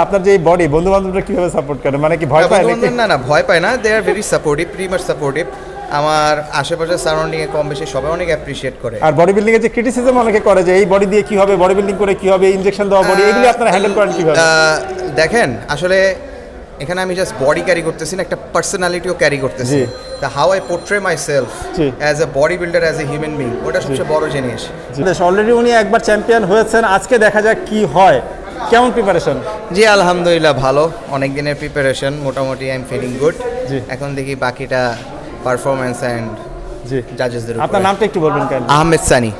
আপনার যে বডি বন্ধু বান্ধবরা কিভাবে সাপোর্ট করে, মানে কি ভয় পায় নাকি? না ভয় পায় না, they are very supportive, pretty much supportive. আমার আশেপাশের সারাউন্ডিং এ কম বেশি সবাই অনেক অ্যাপ্রিশিয়েট করে। আর বডি বিল্ডিং এর যে ক্রিটিসিজম অনেকে করে যে এই বডি দিয়ে কি হবে, বডি বিল্ডিং করে কি হবে, ইনজেকশন দেওয়া বডি, এগুলি আপনারা হ্যান্ডেল করেন কিভাবে? দেখেন আসলে এখানে আমি জাস্ট বডি ক্যারি করতেছি না, একটা পার্সোনালিটিও ক্যারি করতেছি। The how I portray my self as a body builder, as a human being, ওটা সবচেয়ে বড় জিনিস। অলরেডি উনি একবার চ্যাম্পিয়ন হয়েছেন, আজকে দেখা যাক কি হয়। কেমন প্রিপারেশন? জি আলহামদুলিল্লাহ ভালো, অনেক দিনের প্রিপারেশন, মোটামুটি আই এম ফিলিং গুড। জি, এখন দেখি বাকিটা পারফরমেন্স অ্যান্ড জি জাজেসদের উপর। আপনার নামটা একটু বলবেন কেন? আহমেদ সানি।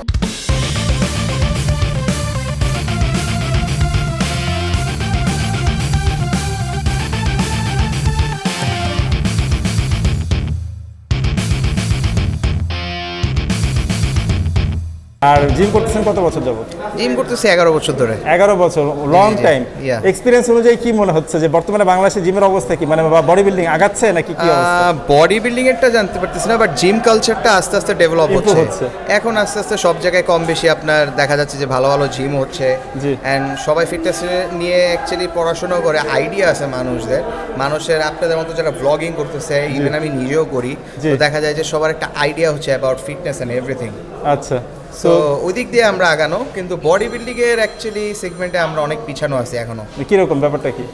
আর জিম করতেছেন কত বছর যাবত? জিম করতেছি 11 বছর ধরে। 11 বছর, লং জি, টাইম। yeah. এক্সপিরিয়েন্স অনুযায়ী কি মনে হচ্ছে যে বর্তমানে বাংলাদেশে জিমের অবস্থা কি, মানে বডি বিল্ডিং আগাচ্ছে নাকি কি অবস্থা? বডি বিল্ডিং এরটা জানতে পারতেছি না, বাট জিম কালচারটা আস্তে আস্তে ডেভেলপ Improve হচ্ছে। এখন আস্তে আস্তে সব জায়গায় কম বেশি আপনার দেখা যাচ্ছে যে ভালো ভালো জিম হচ্ছে। জি। অ্যান্ড সবাই ফিটনেস নিয়ে অ্যাকচুয়ালি পড়াশোনা করে, আইডিয়া আছে মানুষের আপনাদের মতো যারা ব্লগিং করতেছে, ইভেন আমি নিজেও করি, তো দেখা যায় যে সবার একটা আইডিয়া হচ্ছে অ্যাবাউট ফিটনেস অ্যান্ড এভরিথিং। আচ্ছা, সো ওই দিক দিয়ে আমরা আগানো, কিন্তু বডি বিল্ডিং এর অ্যাকচুয়ালি সেগমেন্টে আমরা অনেক পিছানো আছি এখনো। কিরকম ব্যাপারটা কি?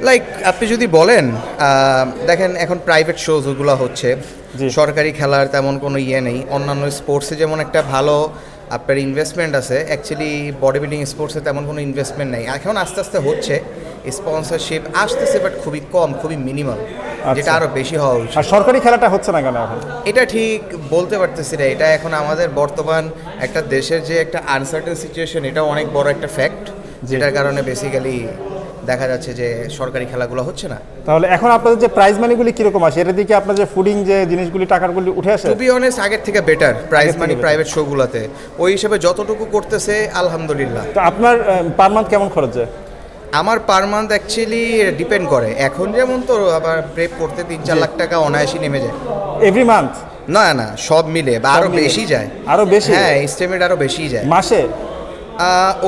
লাইক আপনি যদি বলেন, দেখেন এখন প্রাইভেট শোজ ওগুলো হচ্ছে, সরকারি খেলার তেমন কোনো ইয়ে নেই। অন্যান্য স্পোর্টসে যেমন একটা ভালো আপনার ইনভেস্টমেন্ট আছে, অ্যাকচুয়ালি বডি বিল্ডিং স্পোর্টসে তেমন কোনো ইনভেস্টমেন্ট নেই। এখন আস্তে আস্তে হচ্ছে, স্পন্সরশিপ আসতেছে, বাট খুবই কম, খুবই মিনিমাল, যেটা আরও বেশি হওয়া উচিত। আর সরকারি খেলাটা হচ্ছে না কেন এখন? এটা ঠিক বলতে পারতেছি না। এটা এখন আমাদের বর্তমান একটা দেশের যে একটা আনসার্টেন সিচুয়েশন, এটাও অনেক বড় একটা ফ্যাক্ট, যেটার কারণে বেসিক্যালি দেখা যাচ্ছে যে সরকারি খেলাগুলো হচ্ছে না। তাহলে এখন আপনাদের যে প্রাইজ মানিগুলি কিরকম আসে, এর দিকে আপনার যে ফুডিং যে জিনিসগুলি টাকাগুলি উঠে আসে? টু বি অনেস্ট আগের থেকে বেটার প্রাইজ মানি প্রাইভেট শোগুলোতে, ওই হিসেবে যতটুকু করতেছে আলহামদুলিল্লাহ। তো আপনার পার মান্থ কেমন খরচ যায়? আমার পার মান্থ অ্যাকচুয়ালি ডিপেন্ড করে। এখন যেমন তো আবার প্রেপ করতে 3-4 লাখ টাকা অনায়াসই নেমে যায় এভরি মান্থ? না সব মিলে বা আরো বেশি যায়। আরো বেশি? হ্যাঁ, এস্টিমেট আরো বেশি যায় মাসে।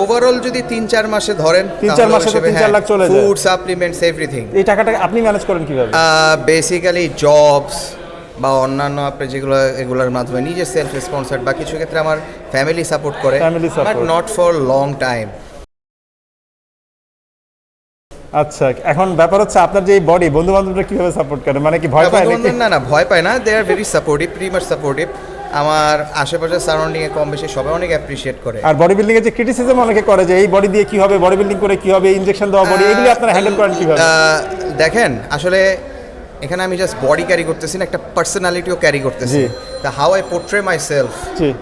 ওভারঅল যদি 3-4 মাসে ধরেন, 3-4 মাসে তো 3-4 লাখ চলে যায়। Food, supplements, everything. এই টাকাটা আপনি ম্যানেজ করেন কিভাবে? বেসিক্যালি জবস বা অন্যান্য আপনি যেগুলো এগুলোর মাধ্যমে নিজের সেলফ স্পন্সর্ড, বা কিছু ক্ষেত্রে আমার ফ্যামিলি সাপোর্ট করে, but not for long time. আচ্ছা, এখন ব্যাপার হচ্ছে আপনার যে বডি বন্ধু বান্ধবরা কিভাবে সাপোর্ট করে, মানে কি ভয় পায় নাকি? না ভয় পায় না, they are very supportive, pretty much supportive. আমার আশেপাশের সারাউন্ডিং এ কম বেশি সবাই অনেক অ্যাপ্রিশিয়েট করে। আর বডি বিল্ডিং এর যে ক্রিটিসিজম অনেকে করে যে এই বডি দিয়ে কি হবে, বডি বিল্ডিং করে কি হবে, ইনজেকশন দেওয়া বডি, এগুলি আপনারা হ্যান্ডেল করেন কিভাবে? দেখেন আসলে এখানে আমি জাস্ট বডি ক্যারি করতেছি না, একটা পার্সোনালিটিও ক্যারি করতেছি। The how I portray my self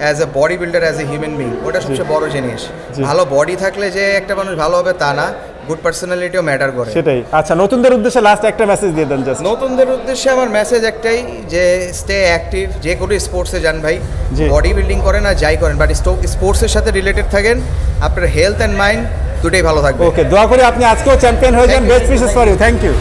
as a body builder, as a human being, ওটা সবচেয়ে বড় জিনিস। ভালো বডি থাকলে যে একটা মানুষ ভালো হবে তা না, গুড পার্সোনালিটিও ম্যাটার করে। সেটাই। আচ্ছা, নতুনদের উদ্দেশ্যে লাস্ট একটা মেসেজ দিয়ে দেন। জাস্ট নতুনদের উদ্দেশ্যে আমার মেসেজ একটাই, যে স্টে অ্যাক্টিভ, যে কোনো স্পোর্টসে যান ভাই, বডি বিল্ডিং করেন আর যাই করেন, বাট স্পোর্টসের সাথে রিলেটেড থাকেন, আপনার হেলথ অ্যান্ড মাইন্ড দুটোই ভালো থাকবে। ওকে, দোয়া করি আপনি আজকেও চ্যাম্পিয়ন হয়ে যান। Best wishes for you. Thank you.